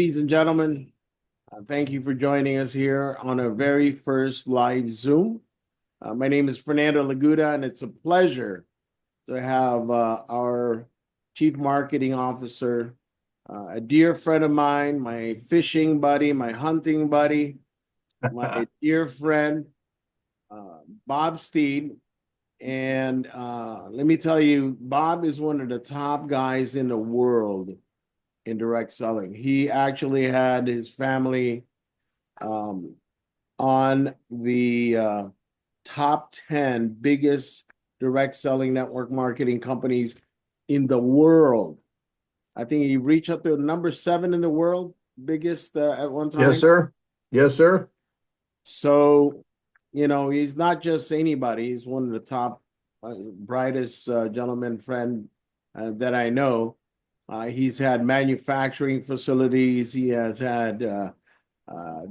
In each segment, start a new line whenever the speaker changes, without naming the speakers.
Ladies and gentlemen, thank you for joining us here on our very first live Zoom. My name is Fernando Laguda, and it's a pleasure to have our Chief Marketing Officer, a dear friend of mine, my fishing buddy, my hunting buddy, my dear friend, Bob Steed. And let me tell you, Bob is one of the top guys in the world in direct selling. He actually had his family on the top 10 biggest direct selling network marketing companies in the world. I think he reached up to number 7 in the world, biggest at one time.
Yes, sir. Yes, sir.
So, he's not just anybody. He's one of the top, brightest gentleman friend that I know. He's had manufacturing facilities. He has had the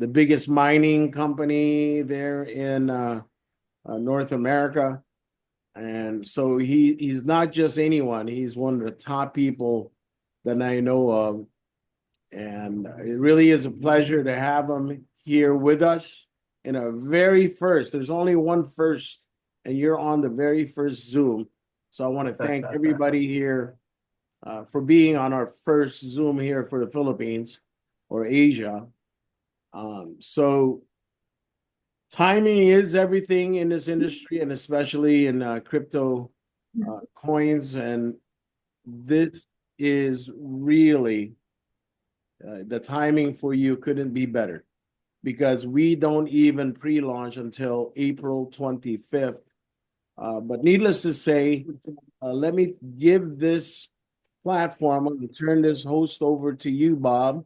biggest mining company there in North America. And so he's not just anyone. He's one of the top people that I know of. And it really is a pleasure to have him here with us in a very first. There's only one first, and you're on the very first Zoom. So I want to thank everybody here for being on our first Zoom here for the Philippines or Asia. So timing is everything in this industry, and especially in crypto coins. And this is really the timing for you couldn't be better, because we don't even pre-launch until April 25th. But needless to say, let me give this platform, I'm going to turn this host over to you, Bob,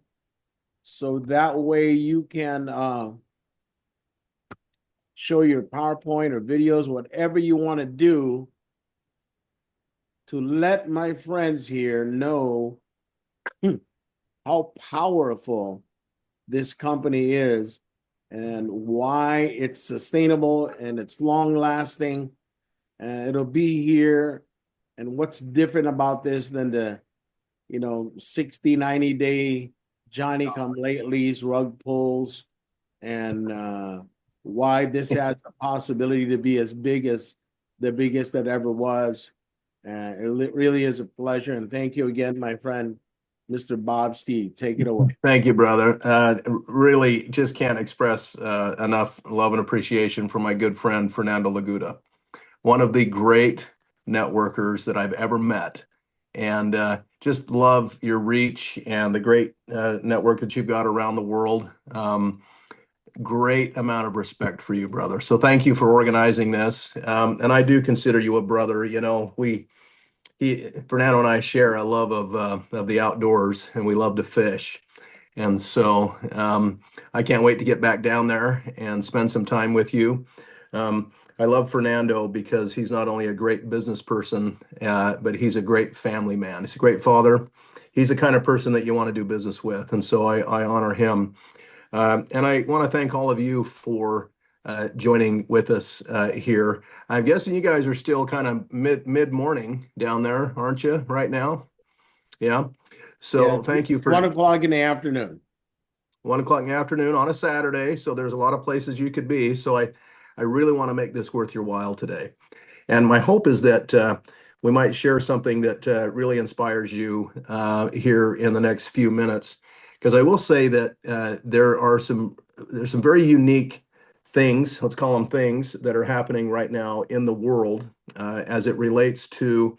so that way you can show your PowerPoint or videos, whatever you want to do, to let my friends here know how powerful this company is and why it's sustainable and it's long lasting. And it'll be here. And what's different about this than the 60, 90-day Johnny come latelys, rug pulls, and why this has a possibility to be as big as the biggest that ever was. It really is a pleasure. And thank you again, my friend, Mr. Bob Steed. Take it away.
Thank you, brother. Really just can't express enough love and appreciation for my good friend, Fernando Laguda, one of the great networkers that I've ever met. And just love your reach and the great network that you've got around the world. Great amount of respect for you, brother. So thank you for organizing this. And I do consider you a brother. Fernando and I share a love of the outdoors, and we love to fish. And so I can't wait to get back down there and spend some time with you. I love Fernando because he's not only a great business person, but he's a great family man. He's a great father. He's the kind of person that you want to do business with. And so I honor him. And I want to thank all of you for joining with us here. I'm guessing you guys are still kind of mid-morning down there, aren't you, right now? Yeah. So
Yeah,
thank you for
1 o'clock in the afternoon.
1 o'clock in the afternoon on a Saturday. So there's a lot of places you could be. So I really want to make this worth your while today. And my hope is that we might share something that really inspires you here in the next few minutes. Because I will say that there's some very unique things, let's call them things, that are happening right now in the world as it relates to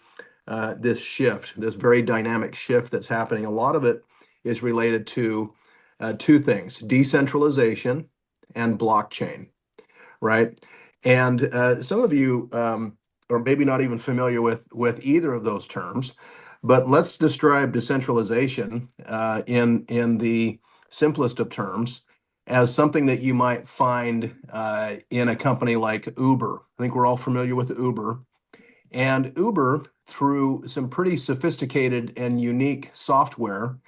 this shift, this very dynamic shift that's happening. A lot of it is related to two things: decentralization and blockchain, right? And some of you are maybe not even familiar with either of those terms, but let's describe decentralization in the simplest of terms as something that you might find in a company like Uber. I think we're all familiar with Uber. And Uber, through some pretty sophisticated and unique software,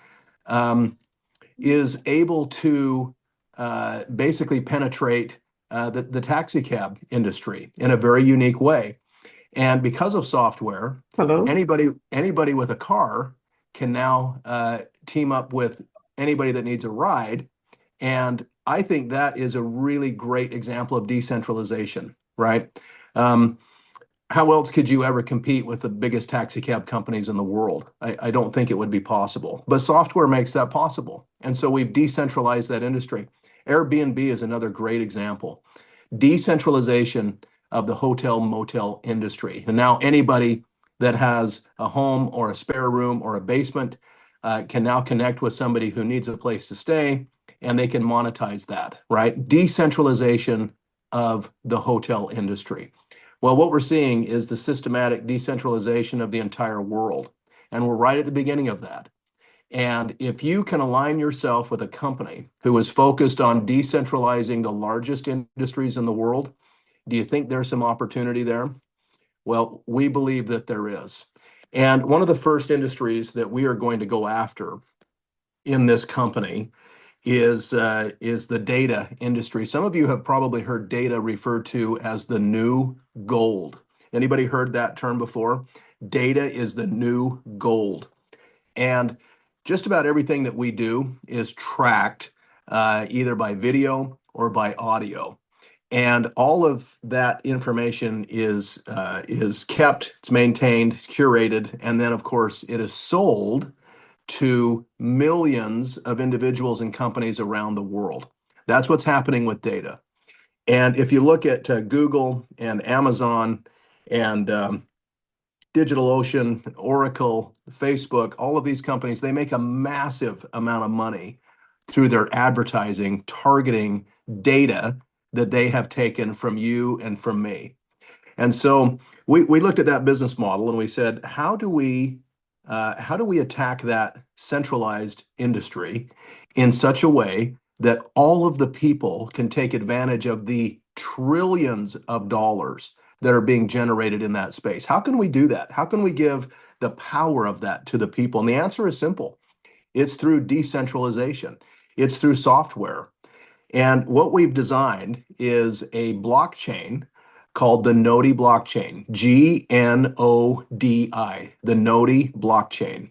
is able to basically penetrate the taxi cab industry in a very unique way. And because of software,
Hello.
anybody with a car can now team up with anybody that needs a ride. And I think that is a really great example of decentralization, right? Um, how else could you ever compete with the biggest taxi cab companies in the world? I don't think it would be possible. But software makes that possible. And so we've decentralized that industry. Airbnb is another great example. Decentralization of the hotel motel industry. And now anybody that has a home or a spare room or a basement can now connect with somebody who needs a place to stay, and they can monetize that, right? Decentralization of the hotel industry. Well, what we're seeing is the systematic decentralization of the entire world. And we're right at the beginning of that. And if you can align yourself with a company who is focused on decentralizing the largest industries in the world, do you think there's some opportunity there? Well, we believe that there is. And one of the first industries that we are going to go after in this company is the data industry. Some of you have probably heard data referred to as the new gold. Anybody heard that term before? Data is the new gold. And just about everything that we do is tracked either by video or by audio. And all of that information is kept, it's maintained, it's curated, and then of course it is sold to millions of individuals and companies around the world. That's what's happening with data. And if you look at Google and Amazon and DigitalOcean, Oracle, Facebook, all of these companies, they make a massive amount of money through their advertising, targeting data that they have taken from you and from me. And so we looked at that business model and we said, how do we attack that centralized industry in such a way that all of the people can take advantage of the trillions of dollars that are being generated in that space? How can we do that? How can we give the power of that to the people? And the answer is simple. It's through decentralization. It's through software. And what we've designed is a blockchain called the Gnodi Blockchain, Gnodi, the Gnodi Blockchain.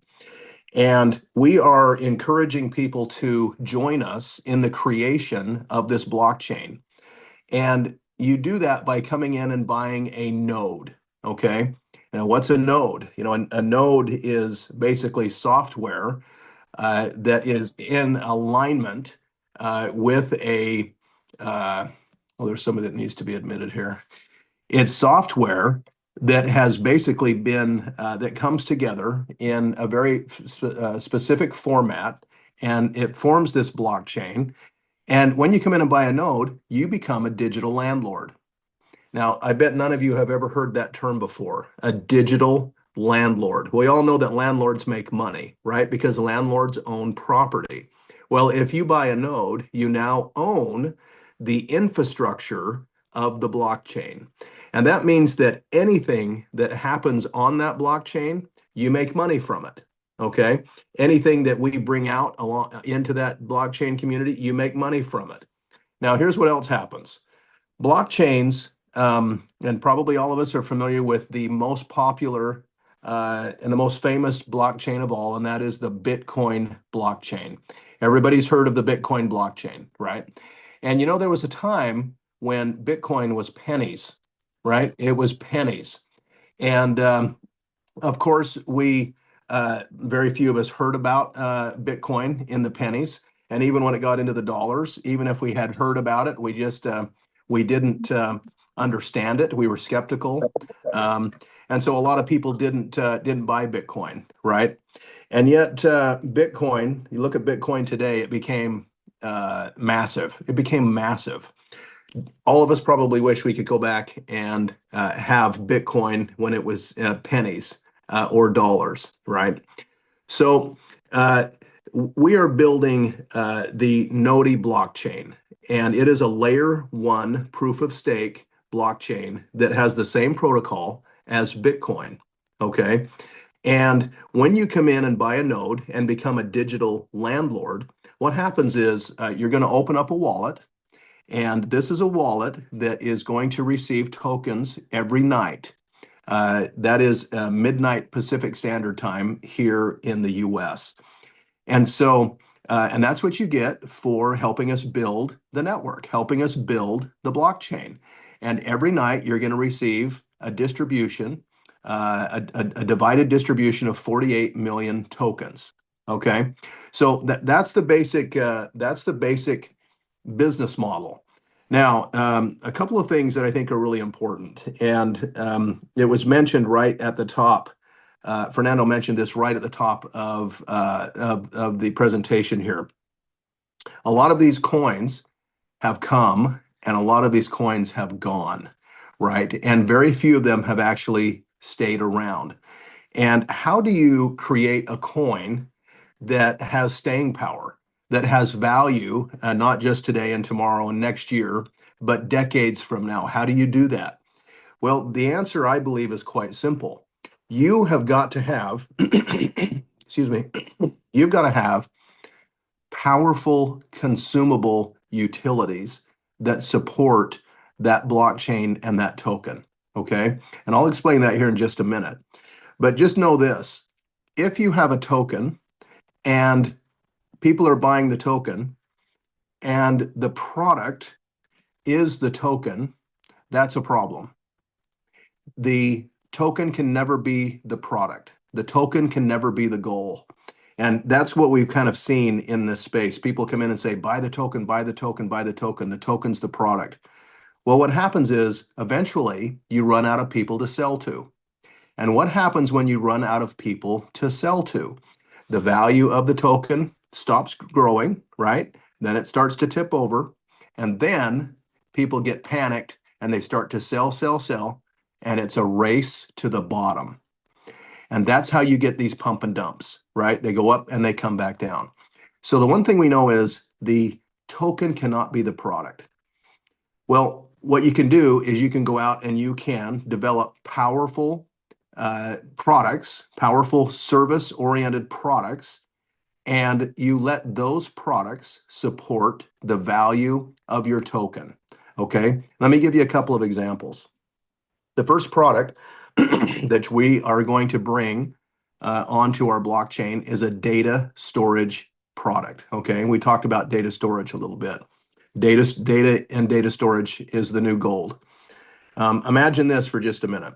And we are encouraging people to join us in the creation of this blockchain. And you do that by coming in and buying a node, okay? Now, what's a node? You know, a node is basically software that is in alignment with a, well, there's somebody that needs to be admitted here. It's software that has basically been, that comes together in a very specific format, and it forms this blockchain. And when you come in and buy a node, you become a digital landlord. Now, I bet none of you have ever heard that term before, a digital landlord. We all know that landlords make money, right? Because landlords own property. Well, if you buy a node, you now own the infrastructure of the blockchain. And that means that anything that happens on that blockchain, you make money from it. Okay. Anything that we bring out along into that blockchain community, you make money from it. Now, here's what else happens. Blockchains, and probably all of us are familiar with the most popular and the most famous blockchain of all, and that is the Bitcoin blockchain. Everybody's heard of the Bitcoin blockchain, right? And you know, there was a time when Bitcoin was pennies, right? It was pennies. And of course, very few of us heard about Bitcoin in the pennies. And even when it got into the dollars, even if we had heard about it, we didn't understand it. We were skeptical, and so a lot of people didn't buy Bitcoin, right? And yet, Bitcoin. You look at Bitcoin today; it became massive. It became massive. All of us probably wish we could go back and have Bitcoin when it was pennies or dollars, right? So we are building the Gnodi blockchain, and it is a layer one proof of stake blockchain that has the same protocol as Bitcoin. Okay. And when you come in and buy a node and become a digital landlord, what happens is you're going to open up a wallet. And this is a wallet that is going to receive tokens every night. That is midnight Pacific Standard Time here in the US. And so And that's what you get for helping us build the network, helping us build the blockchain. And every night you're going to receive a distribution, a divided distribution of 48 million tokens. Okay, so that's the basic business model. Now, a couple of things that I think are really important, and it was mentioned right at the top. Fernando mentioned this right at the top of the presentation here. A lot of these coins have come and a lot of these coins have gone, right? And very few of them have actually stayed around. And how do you create a coin that has staying power, that has value, not just today and tomorrow and next year, but decades from now? How do you do that? Well, the answer, I believe, is quite simple. You have got to have, excuse me, you've got to have powerful, consumable utilities that support that blockchain and that token. Okay. And I'll explain that here in just a minute. But just know this, if you have a token and people are buying the token and the product is the token, that's a problem. The token can never be the product. The token can never be the goal. And that's what we've kind of seen in this space. People come in and say, buy the token, buy the token, buy the token. The token's the product. Well, what happens is eventually you run out of people to sell to. And what happens when you run out of people to sell to? The value of the token stops growing, right? Then it starts to tip over. And then people get panicked and they start to sell, sell, sell. And it's a race to the bottom. And that's how you get these pump and dumps, right? They go up and they come back down. So the one thing we know is the token cannot be the product. Well, what you can do is you can go out and you can develop powerful products, powerful service-oriented products, and you let those products support the value of your token. Okay, let me give you a couple of examples. The first product that we are going to bring onto our blockchain is a data storage product. Okay, and we talked about data storage a little bit. Data and data storage is the new gold. Imagine this for just a minute.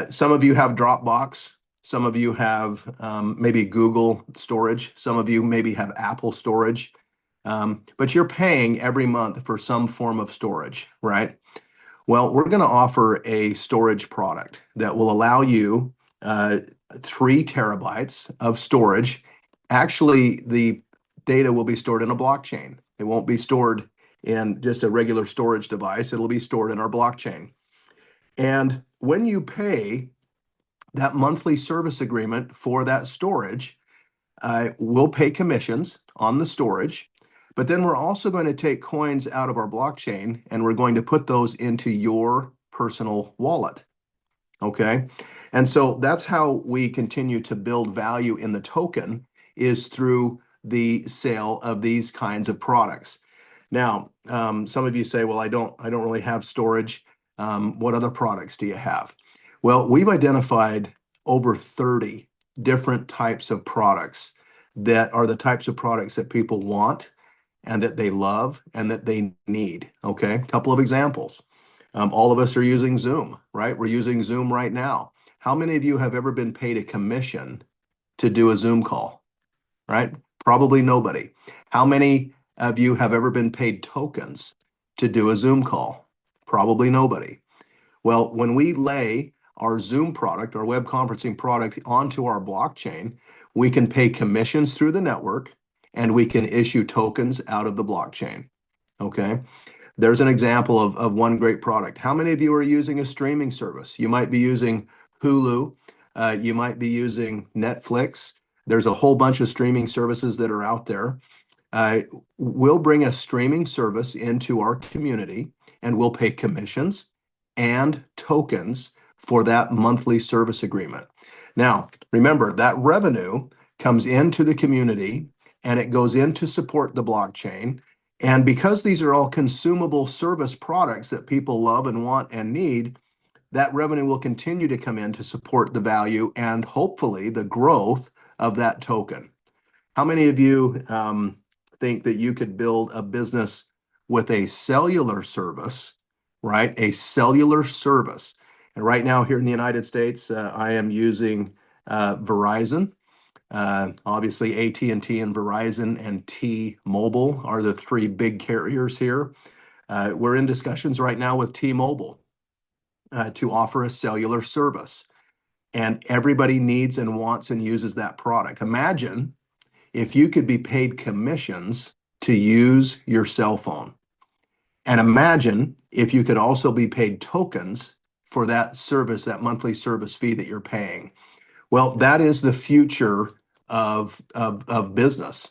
Some of you have Dropbox. Some of you have maybe Google storage. Some of you maybe have Apple storage. But you're paying every month for some form of storage, right? Well, we're going to offer a storage product that will allow you 3 terabytes of storage. Actually, the data will be stored in a blockchain. It won't be stored in just a regular storage device. It'll be stored in our blockchain. And when you pay that monthly service agreement for that storage, we'll pay commissions on the storage. But then we're also going to take coins out of our blockchain and we're going to put those into your personal wallet. Okay. And so that's how we continue to build value in the token, is through the sale of these kinds of products. Now, some of you say, well, I don't really have storage. What other products do you have? Well, we've identified over 30 different types of products that are the types of products that people want and that they love and that they need. Okay, a couple of examples. All of us are using Zoom, right? We're using Zoom right now. How many of you have ever been paid a commission to do a Zoom call, right? Probably nobody. How many of you have ever been paid tokens to do a Zoom call? Probably nobody. Well, when we lay our Zoom product, our web conferencing product, onto our blockchain, we can pay commissions through the network and we can issue tokens out of the blockchain. Okay. There's an example of one great product. How many of you are using a streaming service? You might be using Hulu. You might be using Netflix. There's a whole bunch of streaming services that are out there. We'll bring a streaming service into our community and we'll pay commissions and tokens for that monthly service agreement. Now, remember that revenue comes into the community and it goes in to support the blockchain. And because these are all consumable service products that people love and want and need, that revenue will continue to come in to support the value and hopefully the growth of that token. How many of you think that you could build a business with a cellular service, right? A cellular service. And right now here in the United States, I am using Verizon. Obviously, AT&T and Verizon and T-Mobile are the three big carriers here. We're in discussions right now with T-Mobile to offer a cellular service. And everybody needs and wants and uses that product. Imagine if you could be paid commissions to use your cell phone. And imagine if you could also be paid tokens for that service, that monthly service fee that you're paying. Well, that is the future of business.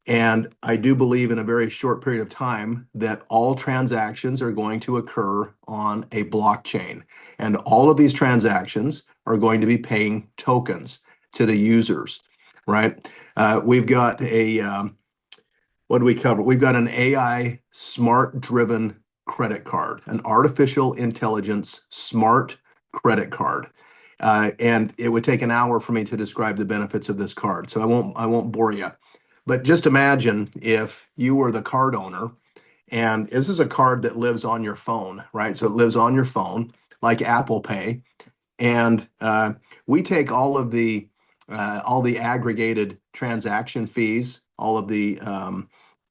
And I do believe in a very short period of time that all transactions are going to occur on a blockchain. And all of these transactions are going to be paying tokens to the users, right? We've got what do we cover? We've got an AI smart driven credit card, an artificial intelligence smart credit card. And it would take an hour for me to describe the benefits of this card. So I won't bore you. But just imagine if you were the card owner, and this is a card that lives on your phone, right? So it lives on your phone, like Apple Pay, and we take all the aggregated transaction fees, all of the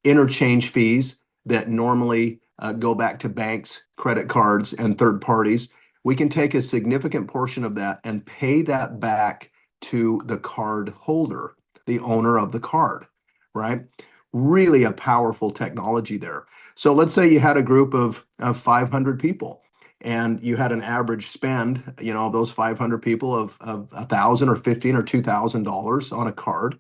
interchange fees that normally go back to banks, credit cards, and third parties. We can take a significant portion of that and pay that back to the card holder, the owner of the card, right? Really a powerful technology there. So let's say you had a group of 500 people and you had an average spend, of those 500 people of $1,000 or $15 or $2,000 on a card.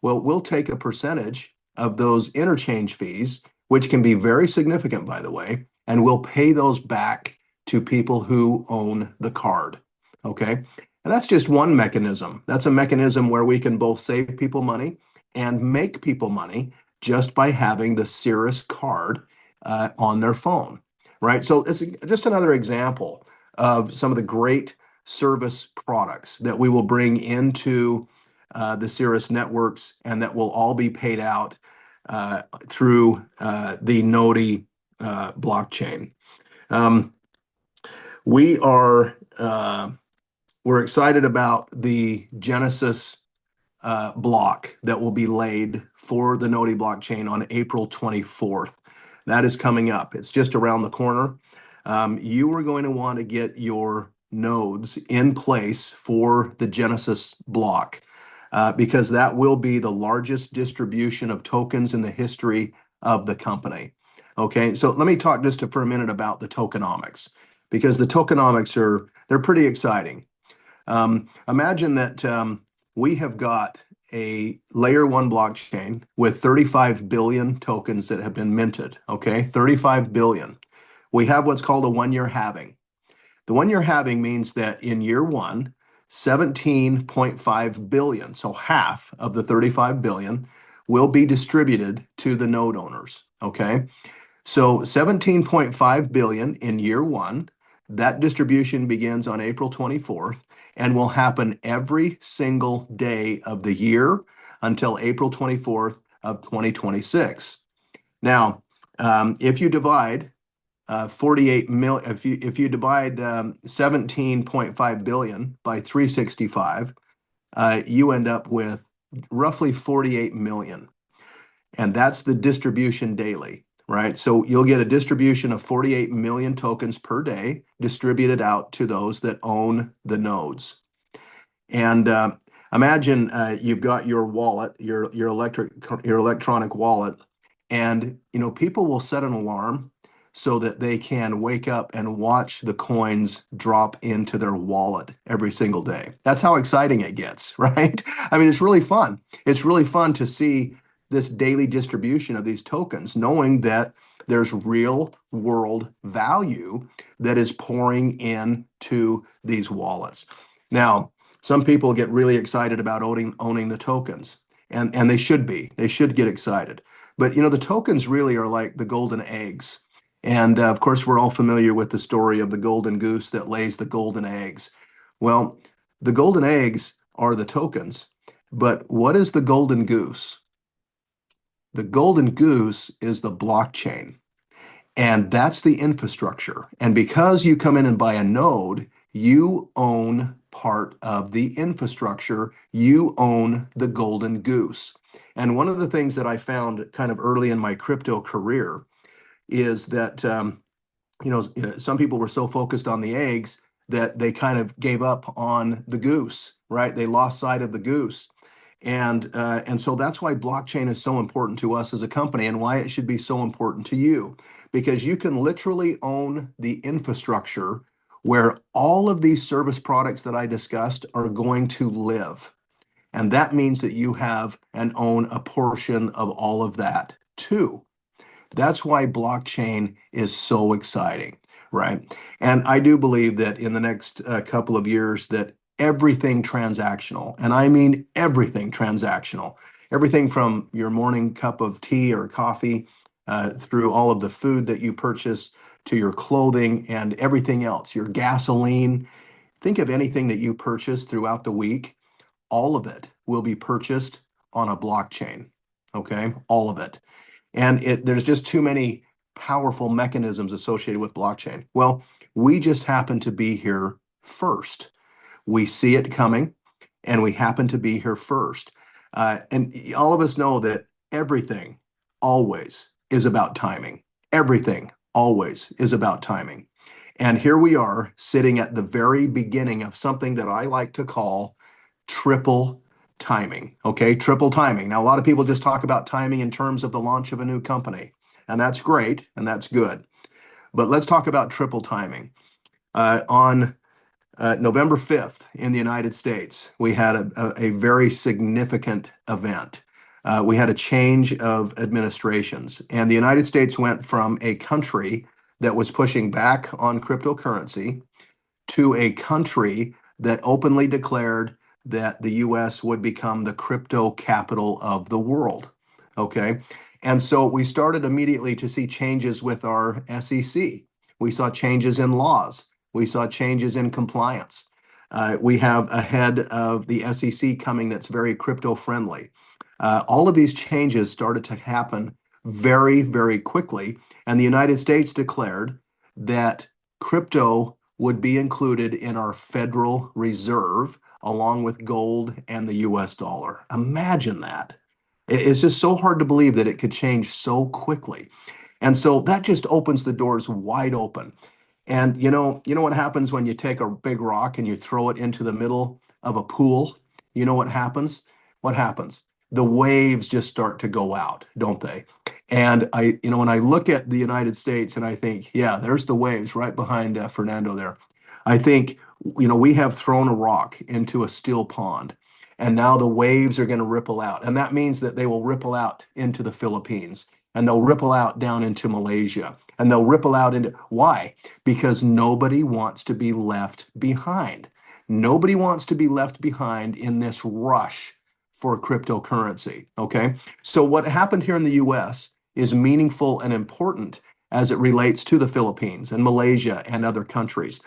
Well, we'll take a percentage of those interchange fees, which can be very significant, by the way, and we'll pay those back to people who own the card. Okay. And that's just one mechanism. That's a mechanism where we can both save people money and make people money just by having the Cirrus card on their phone, right? So it's just another example of some of the great service products that we will bring into the Cirrus Networks and that will all be paid out through the Gnodi blockchain. We are we're excited about the Genesis block that will be laid for the Gnodi blockchain on April 24th. That is coming up. It's just around the corner. You are going to want to get your nodes in place for the Genesis block because that will be the largest distribution of tokens in the history of the company. Okay, so let me talk just for a minute about the tokenomics because the tokenomics they're pretty exciting. Imagine that we have got a layer one blockchain with 35 billion tokens that have been minted. Okay, 35 billion. We have what's called a 1-year halving. The 1-year halving means that in year one, 17.5 billion, so half of the 35 billion, will be distributed to the node owners. Okay, so 17.5 billion in year one. That distribution begins on April 24th and will happen every single day of the year until April 24th of 2026. Now, if you divide 48 million, if you divide 17.5 billion by 365, you end up with roughly 48 million. And that's the distribution daily, right? So you'll get a distribution of 48 million tokens per day distributed out to those that own the nodes. And imagine you've got your wallet, your electronic wallet, and people will set an alarm so that they can wake up and watch the coins drop into their wallet every single day. That's how exciting it gets, right? I mean, it's really fun. It's really fun to see this daily distribution of these tokens, knowing that there's real world value that is pouring into these wallets. Now, some people get really excited about owning the tokens, and they should be. They should get excited. But the tokens really are like the golden eggs. And of course, we're all familiar with the story of the golden goose that lays the golden eggs. Well, the golden eggs are the tokens. But what is the golden goose? The golden goose is the blockchain. And that's the infrastructure. And because you come in and buy a node, you own part of the infrastructure. You own the golden goose. And one of the things that I found kind of early in my crypto career is that some people were so focused on the eggs that they kind of gave up on the goose, right? They lost sight of the goose. And so that's why blockchain is so important to us as a company and why it should be so important to you, because you can literally own the infrastructure where all of these service products that I discussed are going to live. And that means that you have and own a portion of all of that too. That's why blockchain is so exciting, right? And I do believe that in the next couple of years that everything transactional, and I mean everything transactional, everything from your morning cup of tea or coffee through all of the food that you purchase to your clothing and everything else, your gasoline. Think of anything that you purchase throughout the week. All of it will be purchased on a blockchain. Okay, all of it. And there's just too many powerful mechanisms associated with blockchain. Well, we just happen to be here first. We see it coming, and we happen to be here first. And all of us know that everything always is about timing. Everything always is about timing. And here we are sitting at the very beginning of something that I like to call triple timing. Okay, triple timing. Now, a lot of people just talk about timing in terms of the launch of a new company, and that's great and that's good. But let's talk about triple timing. On November 5th in the United States, we had a very significant event. We had a change of administrations, and the United States went from a country that was pushing back on cryptocurrency to a country that openly declared that the US would become the crypto capital of the world. Okay. And so we started immediately to see changes with our SEC. We saw changes in laws. We saw changes in compliance. We have a head of the SEC coming that's very crypto friendly. All of these changes started to happen very, very quickly. And the United States declared that crypto would be included in our Federal Reserve along with gold and the US dollar. Imagine that. It's just so hard to believe that it could change so quickly. And so that just opens the doors wide open. And you know what happens when you take a big rock and you throw it into the middle of a pool? You know what happens? What happens? The waves just start to go out, don't they? And when I look at the United States and I think, yeah, there's the waves right behind Fernando there. I think, we have thrown a rock into a still pond, and now the waves are going to ripple out. And that means that they will ripple out into the Philippines, and they'll ripple out down into Malaysia, and they'll ripple out into, why? Because nobody wants to be left behind. Nobody wants to be left behind in this rush for cryptocurrency. Okay. So what happened here in the US is meaningful and important as it relates to the Philippines and Malaysia and other countries.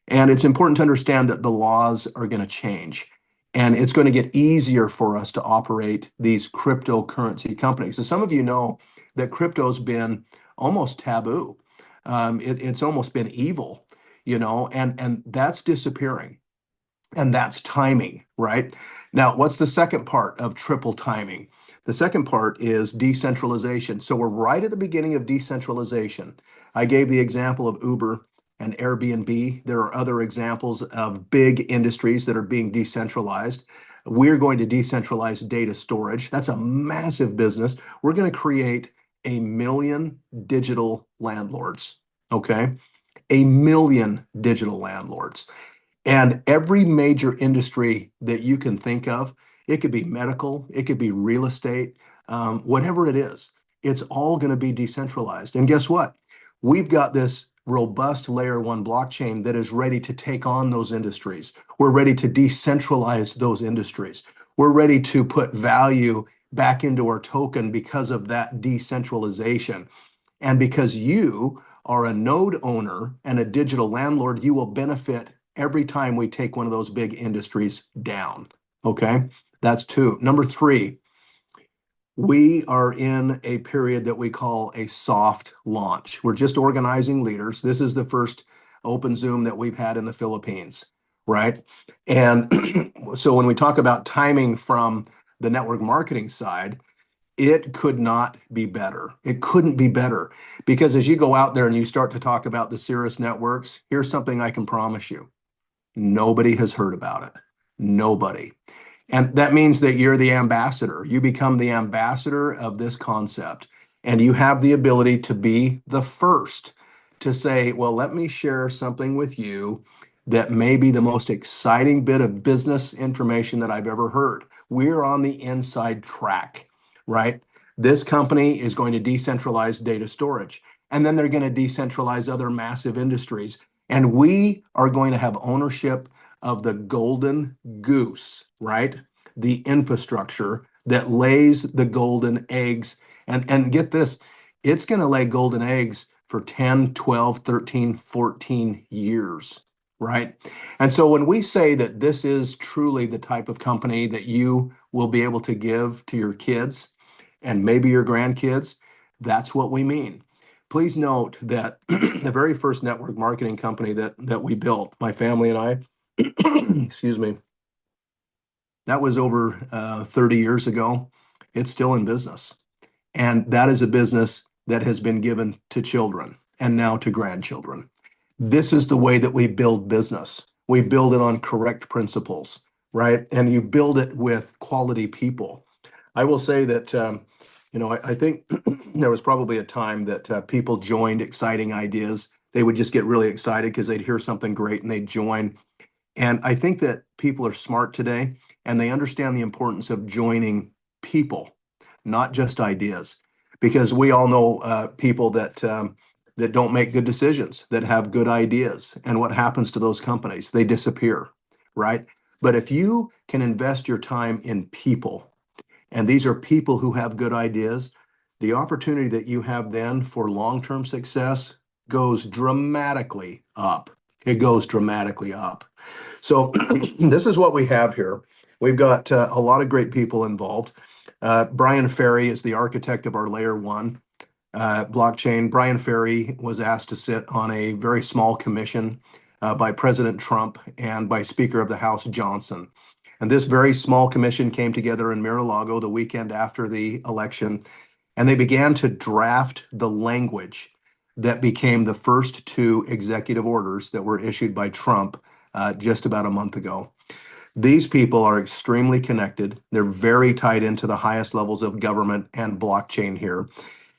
And it's important to understand that the laws are going to change. And it's going to get easier for us to operate these cryptocurrency companies. So some of you know that crypto's been almost taboo. It's almost been evil, and that's disappearing. And that's timing, right? Now, what's the second part of triple timing? The second part is decentralization. So we're right at the beginning of decentralization. I gave the example of Uber and Airbnb. There are other examples of big industries that are being decentralized. We're going to decentralize data storage. That's a massive business. We're going to create 1 million digital landlords, okay? 1 million digital landlords. And every major industry that you can think of, it could be medical, it could be real estate, whatever it is, it's all going to be decentralized. And guess what? We've got this robust layer one blockchain that is ready to take on those industries. We're ready to decentralize those industries. We're ready to put value back into our token because of that decentralization. And because you are a node owner and a digital landlord, you will benefit every time we take one of those big industries down. Okay, that's two. Number three, We are in a period that we call a soft launch. We're just organizing leaders. This is the first open Zoom that we've had in the Philippines, right? And so when we talk about timing from the network marketing side, it could not be better. It couldn't be better because as you go out there and you start to talk about the Cirrus Networks, here's something I can promise you. Nobody has heard about it. Nobody. And that means that you're the ambassador. You become the ambassador of this concept. And you have the ability to be the first to say, well, let me share something with you that may be the most exciting bit of business information that I've ever heard. We're on the inside track, right? This company is going to decentralize data storage, and then they're going to decentralize other massive industries. And we are going to have ownership of the golden goose, right? The infrastructure that lays the golden eggs. And get this, it's going to lay golden eggs for 10, 12, 13, 14 years, right? And so when we say that this is truly the type of company that you will be able to give to your kids and maybe your grandkids, that's what we mean. Please note that the very first network marketing company that we built, my family and I, excuse me, that was over 30 years ago. It's still in business. And that is a business that has been given to children and now to grandchildren. This is the way that we build business. We build it on correct principles, right? And you build it with quality people. I will say that, I think there was probably a time that people joined exciting ideas. They would just get really excited because they'd hear something great and they'd join. And I think that people are smart today and they understand the importance of joining people, not just ideas, because we all know people that don't make good decisions, that have good ideas. And what happens to those companies? They disappear, right? But if you can invest your time in people, and these are people who have good ideas, the opportunity that you have then for long-term success goes dramatically up. It goes dramatically up. So this is what we have here. We've got a lot of great people involved. Brian Ferry is the architect of our layer one blockchain. Brian Ferry was asked to sit on a very small commission by President Trump and by Speaker of the House Johnson. And this very small commission came together in Mar-a-Lago the weekend after the election, and they began to draft the language that became the first two executive orders that were issued by Trump just about a month ago. These people are extremely connected. They're very tied into the highest levels of government and blockchain here.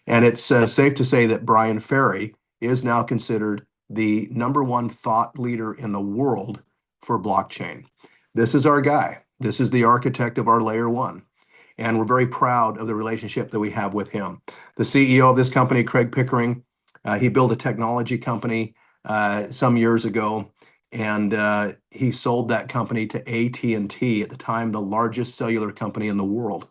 And it's safe to say that Brian Ferry is now considered the number one thought leader in the world for blockchain. This is our guy. This is the architect of our layer one. And we're very proud of the relationship that we have with him. The CEO of this company, Craig Pickering, he built a technology company some years ago, and he sold that company to AT&T, at the time the largest cellular company in the world.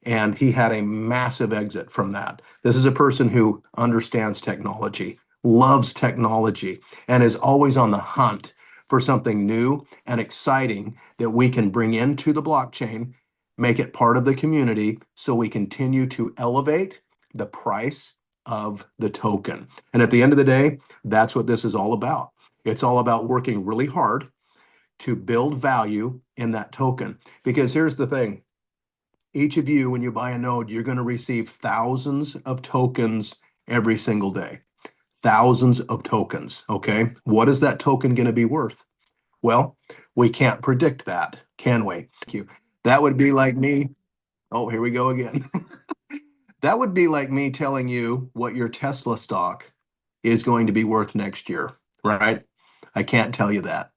And he had a massive exit from that. This is a person who understands technology, loves technology, and is always on the hunt for something new and exciting that we can bring into the blockchain, make it part of the community so we continue to elevate the price of the token. And at the end of the day, that's what this is all about. It's all about working really hard to build value in that token. Because here's the thing. Each of you, when you buy a node, you're going to receive thousands of tokens every single day. Thousands of tokens, okay? What is that token going to be worth? Well, we can't predict that, can we? Thank you. That would be like me. Oh, here we go again. That would be like me telling you what your Tesla stock is going to be worth next year, right? I can't tell you that.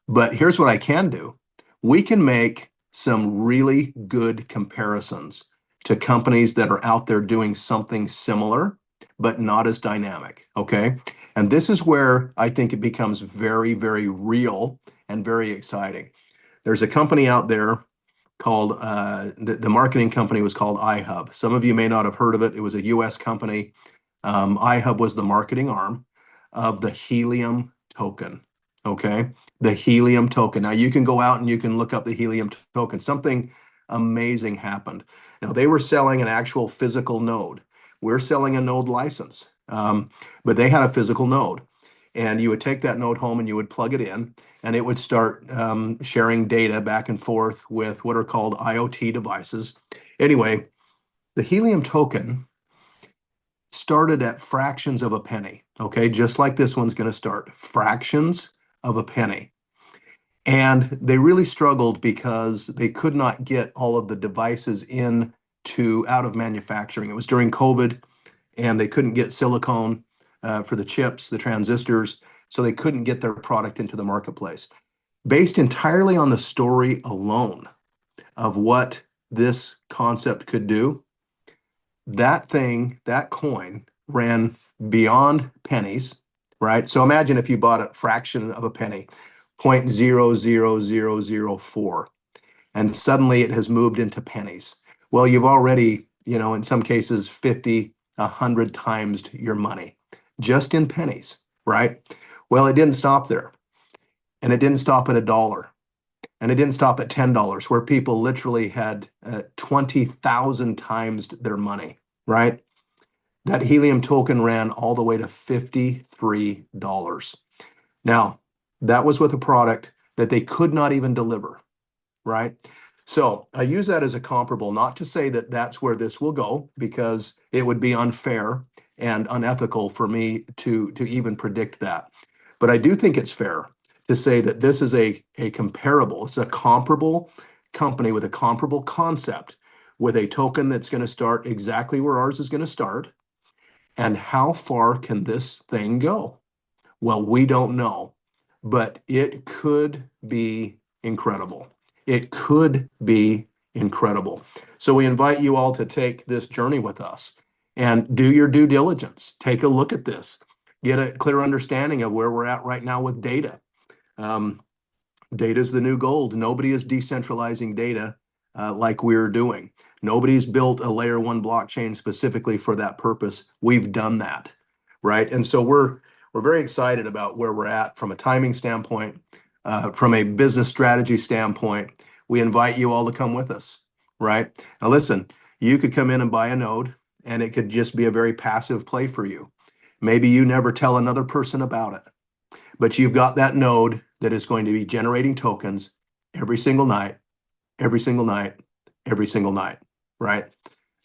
But here's what I can do. We can make some really good comparisons to companies that are out there doing something similar, but not as dynamic, okay? And this is where I think it becomes very, very real and very exciting. There's a company out there called, the marketing company was called iHub. Some of you may not have heard of it. It was a US company. iHub was the marketing arm of the Helium token, okay? The Helium token. Now you can go out and you can look up the Helium token. Something amazing happened. Now, they were selling an actual physical node. We're selling a node license, but they had a physical node. And you would take that node home and you would plug it in, and it would start sharing data back and forth with what are called IoT devices. Anyway, the Helium token started at fractions of a penny, okay? Just like this one's going to start, fractions of a penny. And they really struggled because they could not get all of the devices out of manufacturing. It was during COVID, and they couldn't get silicone for the chips, the transistors, so they couldn't get their product into the marketplace. Based entirely on the story alone of what this concept could do, that coin ran beyond pennies, right? So imagine if you bought a fraction of a penny, 0.00004, and suddenly it has moved into pennies. Well, you've already, in some cases, 50, 100 times your money just in pennies, right? Well, it didn't stop there. And it didn't stop at $1. And it didn't stop at $10, where people literally had 20,000 times their money, right? That Helium token ran all the way to $53. Now, that was with a product that they could not even deliver, right? So I use that as a comparable, not to say that that's where this will go, because it would be unfair and unethical for me to even predict that. But I do think it's fair to say that this is it's a comparable company with a comparable concept, with a token that's going to start exactly where ours is going to start. And how far can this thing go? Well, we don't know, but it could be incredible. It could be incredible. So we invite you all to take this journey with us and do your due diligence. Take a look at this. Get a clear understanding of where we're at right now with data. Data is the new gold. Nobody is decentralizing data like we're doing. Nobody's built a layer one blockchain specifically for that purpose. We've done that, right? And so we're very excited about where we're at from a timing standpoint, from a business strategy standpoint. We invite you all to come with us, right? Now, listen, you could come in and buy a node, and it could just be a very passive play for you. Maybe you never tell another person about it, but you've got that node that is going to be generating tokens every single night, every single night, every single night, right?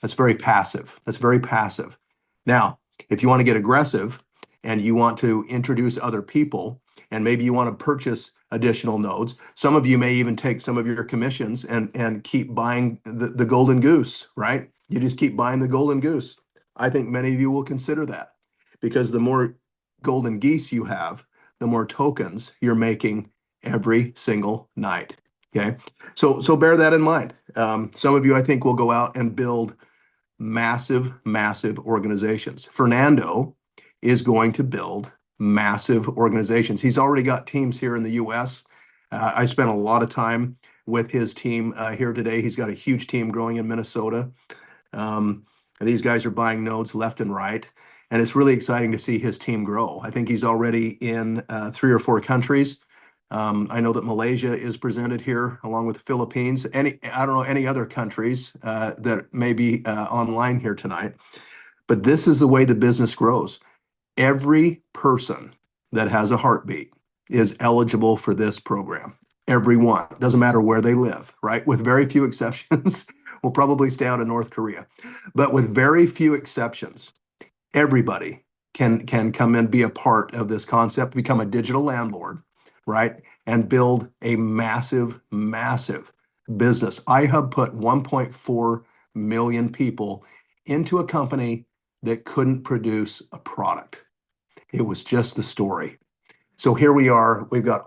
That's very passive. That's very passive. Now, if you want to get aggressive and you want to introduce other people, and maybe you want to purchase additional nodes, some of you may even take some of your commissions and keep buying the golden goose, right? You just keep buying the golden goose. I think many of you will consider that, because the more golden geese you have, the more tokens you're making every single night. Okay, so bear that in mind. Some of you, I think, will go out and build massive organizations. Fernando is going to build massive organizations. He's already got teams here in the US. I spent a lot of time with his team here today. He's got a huge team growing in Minnesota. And these guys are buying nodes left and right. And it's really exciting to see his team grow. I think he's already in 3 or 4 countries. I know that Malaysia is presented here along with the Philippines. I don't know any other countries that may be online here tonight. But this is the way the business grows. Every person that has a heartbeat is eligible for this program. Everyone. Doesn't matter where they live, right? With very few exceptions. We'll probably stay out of North Korea. But with very few exceptions, everybody can come and be a part of this concept, become a digital landlord, right? And build a massive business. iHub put 1.4 million people into a company that couldn't produce a product. It was just the story. So here we are. We got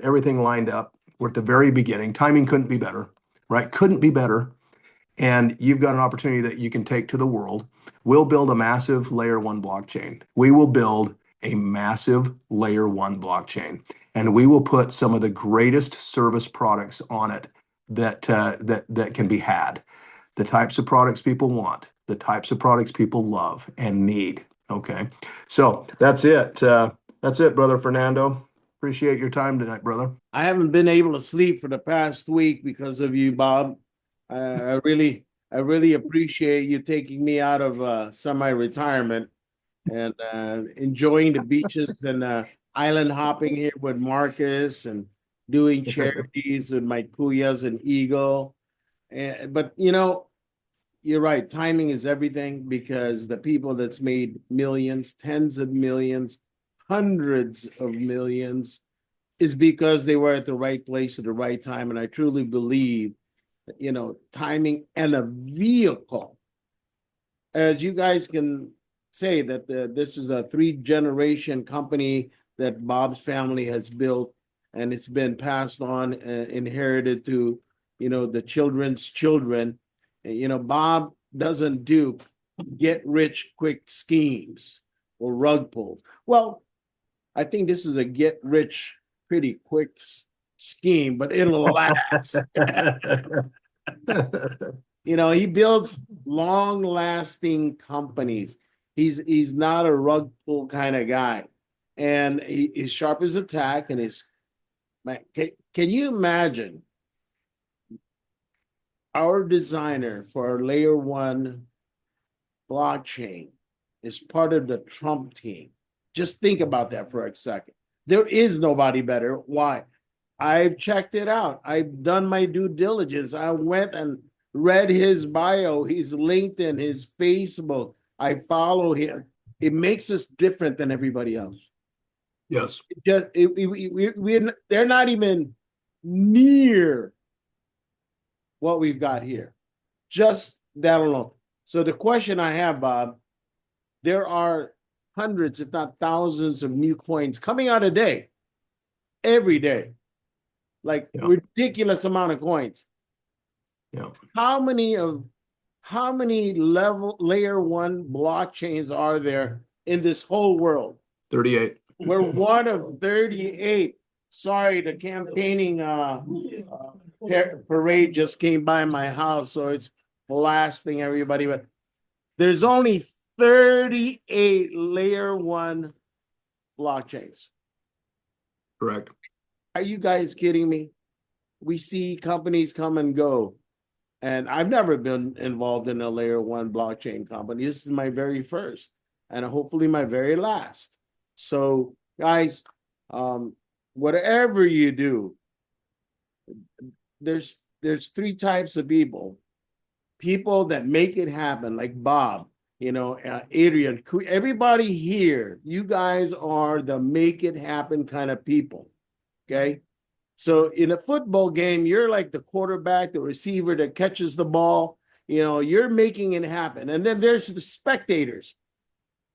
everything lined up. We're at the very beginning. Timing couldn't be better, right? Couldn't be better. And you've got an opportunity that you can take to the world. We'll build a massive layer one blockchain. We will build a massive layer one blockchain, and we will put some of the greatest service products on it that can be had. The types of products people want, the types of products people love and need. Okay, so that's it. That's it, brother Fernando. Appreciate your time tonight, brother.
I haven't been able to sleep for the past week because of you, Bob. I I really appreciate you taking me out of semi-retirement and enjoying the beaches and island hopping here with Marcus and doing charities with my Kuyas and Eagle. But you're right. Timing is everything because the people that's made millions, tens of millions, hundreds of millions is because they were at the right place at the right time. And I truly believe, timing and a vehicle, as you guys can say that this is a 3-generation company that Bob's family has built, and it's been passed on, inherited to, the children's children. Bob doesn't do get rich quick schemes or rug pulls. Well, I think this is a get rich pretty quick scheme, but it'll last. He builds long lasting companies. He's not a rug pull kind of guy. And he's sharp as a tack. And can you imagine our designer for our layer 1 blockchain is part of the Trump team? Just think about that for a second. There is nobody better. Why? I've checked it out. I've done my due diligence. I went and read his bio, his LinkedIn, his Facebook. I follow him. It makes us different than everybody else.
Yes.
They're not even near what we've got here. Just that alone. So the question I have, Bob, there are hundreds, if not thousands, of new coins coming out a day, every day. Like ridiculous amount of coins.
Yeah.
How many layer 1 blockchains are there in this whole world?
38.
We're one of 38. Sorry, the campaigning parade just came by my house, so it's blasting everybody. But there's only 38 layer 1 blockchains.
Correct.
Are you guys kidding me? We see companies come and go. And I've never been involved in a layer 1 blockchain company. This is my very first and hopefully my very last. So guys, whatever you do, there's 3 types of people. People that make it happen, like Bob, Adrian, everybody here, you guys are the make it happen kind of people. Okay. So in a football game, you're like the quarterback, the receiver that catches the ball, you're making it happen. And then there's the spectators.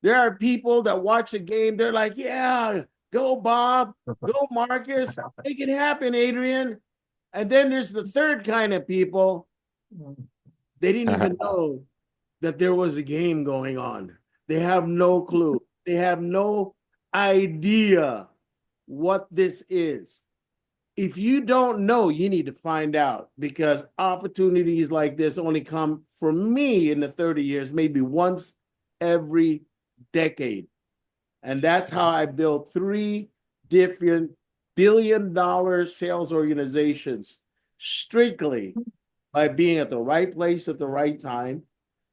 There are people that watch the game. They're like, yeah, go Bob, go Marcus, make it happen, Adrian. And then there's the third kind of people. They didn't even know that there was a game going on. They have no clue. They have no idea what this is. If you don't know, you need to find out, because opportunities like this only come, for me, in the 30 years, maybe once every decade. And that's how I built 3 different billion-dollar sales organizations, strictly by being at the right place at the right time.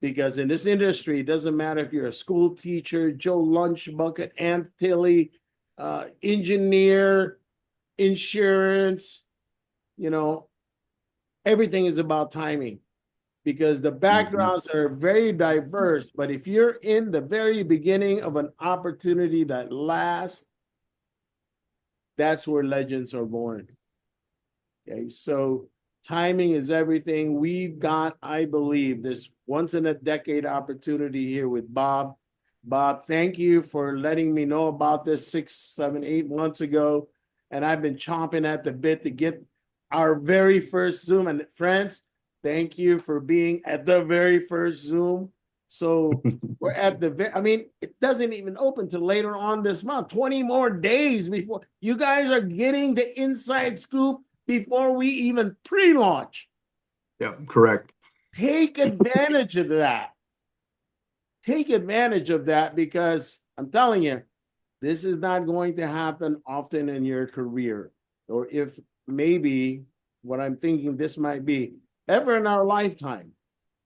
Because in this industry, it doesn't matter if you're a school teacher, Joe Lunchbucket, Aunt Tilly, engineer, insurance, everything is about timing, because the backgrounds are very diverse. But if you're in the very beginning of an opportunity that lasts, that's where legends are born. Okay, so timing is everything. We've got, I believe, this once in a decade opportunity here with Bob. Bob, thank you for letting me know about this 6, 7, 8 months ago. And I've been chomping at the bit to get our very first Zoom. And friends, thank you for being at the very first Zoom. So we're at it doesn't even open till later on this month, 20 more days before. You guys are getting the inside scoop before we even pre-launch.
Yeah, correct.
Take advantage of that. Take advantage of that, because I'm telling you, this is not going to happen often in your career, or if maybe what I'm thinking this might be ever in our lifetime.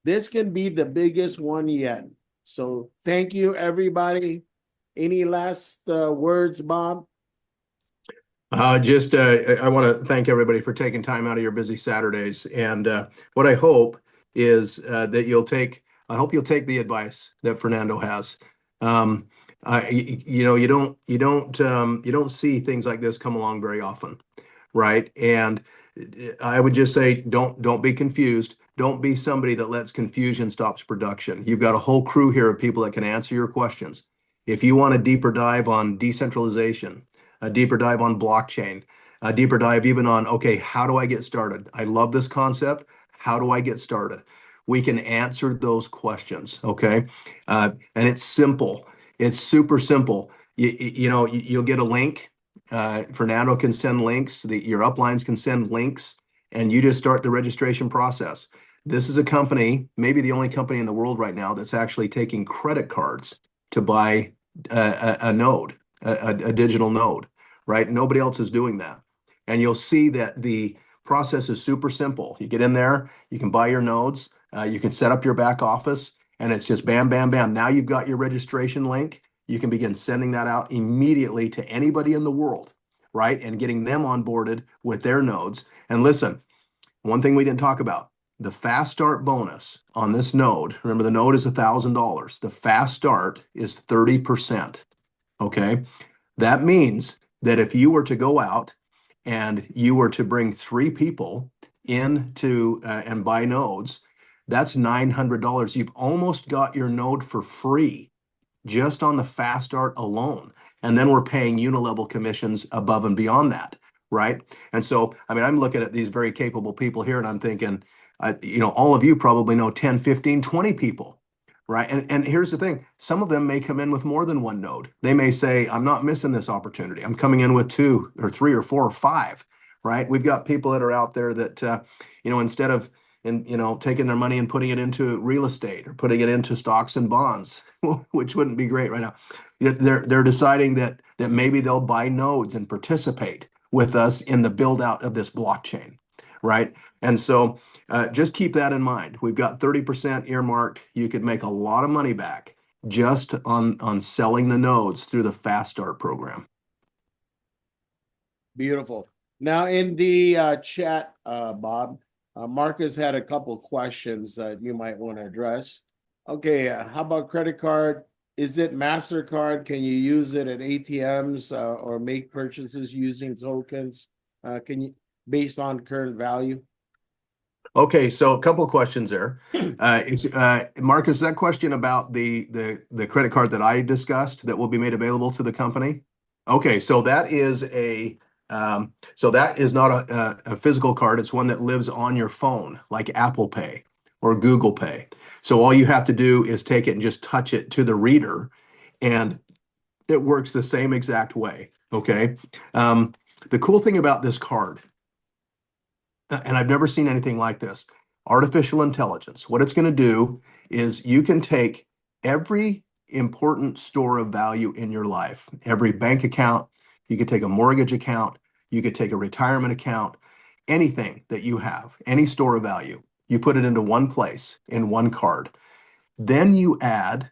This can be the biggest one yet. So thank you, everybody. Any last words, Bob?
I want to thank everybody for taking time out of your busy Saturdays. And what I hope is that I hope you'll take the advice that Fernando has. Um, you don't see things like this come along very often, right? And I would just say, don't be confused. Don't be somebody that lets confusion stops production. You've got a whole crew here of people that can answer your questions. If you want a deeper dive on decentralization, a deeper dive on blockchain, a deeper dive even on, okay, how do I get started? I love this concept. How do I get started? We can answer those questions, okay? And it's simple. It's super simple. You'll get a link. Fernando can send links. Your uplines can send links, and you just start the registration process. This is a company, maybe the only company in the world right now that's actually taking credit cards to buy a node, a digital node, right? Nobody else is doing that. And you'll see that the process is super simple. You get in there, you can buy your nodes, you can set up your back office, and it's just bam, bam, bam. Now you've got your registration link. You can begin sending that out immediately to anybody in the world, right? And getting them onboarded with their nodes. And listen, one thing we didn't talk about, the fast start bonus on this node, remember the node is $1,000. The fast start is 30%. Okay. That means that if you were to go out and you were to bring three people in to and buy nodes, that's $900. You've almost got your node for free just on the fast start alone. And then we're paying unilevel commissions above and beyond that, right? And so, I mean, I'm looking at these very capable people here and I'm thinking, all of you probably know 10, 15, 20 people, right? And here's the thing, some of them may come in with more than one node. They may say, I'm not missing this opportunity. I'm coming in with 2 or 3 or 4 or 5, right? We've got people that are out there that, instead of taking their money and putting it into real estate or putting it into stocks and bonds, which wouldn't be great right now. They're deciding that maybe they'll buy nodes and participate with us in the build out of this blockchain, right? And so just keep that in mind. We've got 30% earmarked. You could make a lot of money back just on selling the nodes through the Fast Start program.
Beautiful. Now in the chat, Bob, Marcus had a couple questions that you might want to address. Okay, how about credit card? Is it MasterCard? Can you use it at ATMs or make purchases using tokens? Based on current value?
Okay, so a couple of questions there. Marcus, that question about the credit card that I discussed that will be made available to the company. Okay, so that is not a physical card. It's one that lives on your phone, like Apple Pay or Google Pay. So all you have to do is take it and just touch it to the reader, and it works the same exact way. Okay. The cool thing about this card, and I've never seen anything like this, artificial intelligence. What it's going to do is you can take every important store of value in your life, every bank account, you could take a mortgage account, you could take a retirement account, anything that you have, any store of value, you put it into one place in one card. Then you add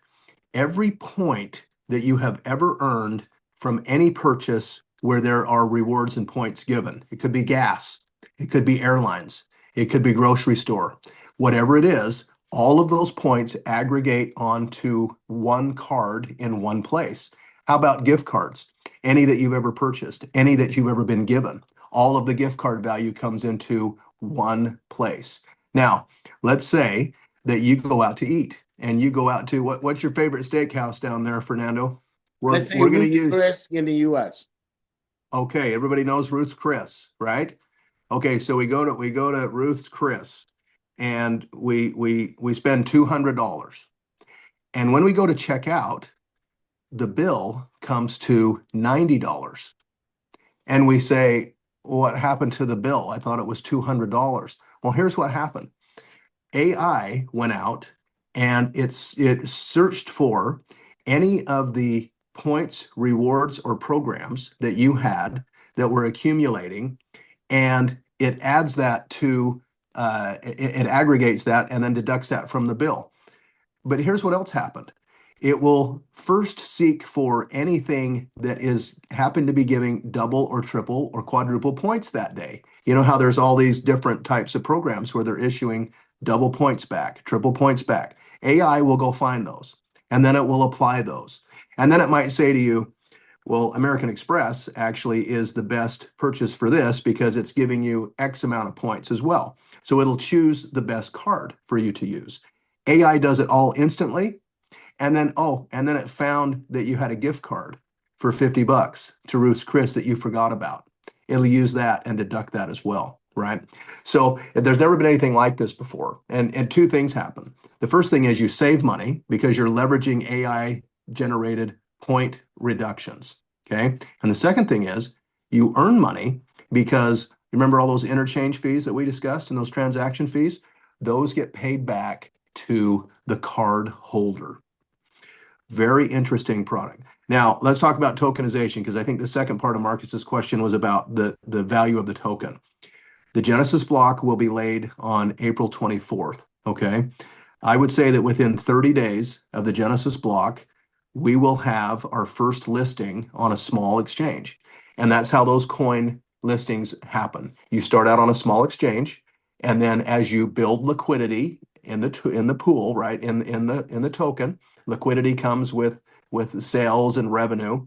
every point that you have ever earned from any purchase where there are rewards and points given. It could be gas, it could be airlines, it could be grocery store, whatever it is, all of those points aggregate onto one card in one place. How about gift cards? Any that you've ever purchased, any that you've ever been given, all of the gift card value comes into one place. Now, let's say that you go out to eat and you go out to what's your favorite steakhouse down there, Fernando?
Let's say
We're going to
Ruth's
use,
Chris in the US.
okay, everybody knows Ruth's Chris, right? Okay, so we go to Ruth's Chris and we spend $200. And when we go to check out, the bill comes to $90. And we say, what happened to the bill? I thought it was $200. Well, here's what happened. AI went out and it searched for any of the points, rewards, or programs that you had that were accumulating, and it adds that to it aggregates that and then deducts that from the bill. But here's what else happened. It will first seek for anything that is happened to be giving double or triple or quadruple points that day. You know how there's all these different types of programs where they're issuing double points back, triple points back. AI will go find those, and then it will apply those. And then it might say to you, well, American Express actually is the best purchase for this because it's giving you X amount of points as well. So it'll choose the best card for you to use. AI does it all instantly. And then, and then it found that you had a gift card for $50 to Ruth's Chris that you forgot about. It'll use that and deduct that as well, right? So there's never been anything like this before. And two things happen. The first thing is you save money because you're leveraging AI generated point reductions, okay? And the second thing is you earn money because remember all those interchange fees that we discussed and those transaction fees? Those get paid back to the card holder. Very interesting product. Now, let's talk about tokenization because I think the second part of Marcus's question was about the value of the token. The Genesis block will be laid on April 24th, okay? I would say that within 30 days of the Genesis block, we will have our first listing on a small exchange. And that's how those coin listings happen. You start out on a small exchange, and then as you build liquidity in the pool, right, in the token, liquidity comes with sales and revenue.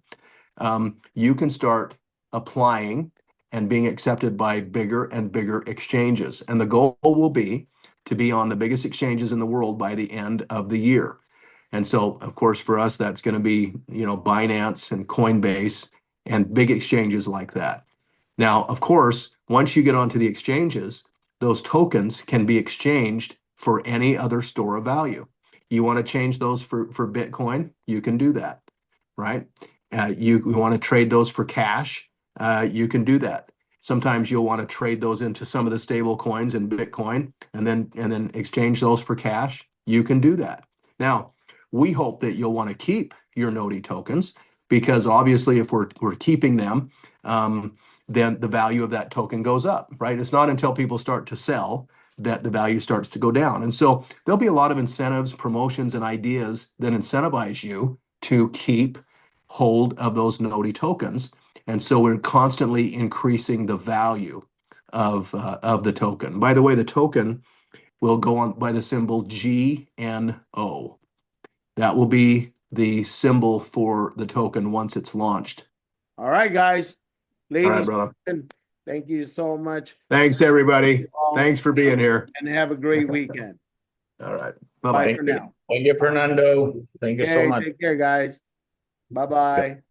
You can start applying and being accepted by bigger and bigger exchanges. And the goal will be to be on the biggest exchanges in the world by the end of the year. And so, of course, for us, that's going to be, Binance and Coinbase and big exchanges like that. Now, of course, once you get onto the exchanges, those tokens can be exchanged for any other store of value. You want to change those for Bitcoin, you can do that, right? You want to trade those for cash, you can do that. Sometimes you'll want to trade those into some of the stable coins in Bitcoin and then exchange those for cash. You can do that. Now, we hope that you'll want to keep your Gnodi tokens because obviously if we're keeping them, then the value of that token goes up, right? It's not until people start to sell that the value starts to go down. And so there'll be a lot of incentives, promotions, and ideas that incentivize you to keep hold of those Gnodi tokens. And so we're constantly increasing the value of the token. By the way, the token will go on by the symbol GNO. That will be the symbol for the token once it's launched.
All right, guys.
All right,
Ladies,
brother.
thank you so much.
Thanks, everybody. Thanks for being here.
And have a great weekend.
All right.
Bye
Bye-bye.
for now.
Thank you, Fernando. Thank you so
Okay,
much.
take care, guys. Bye-bye.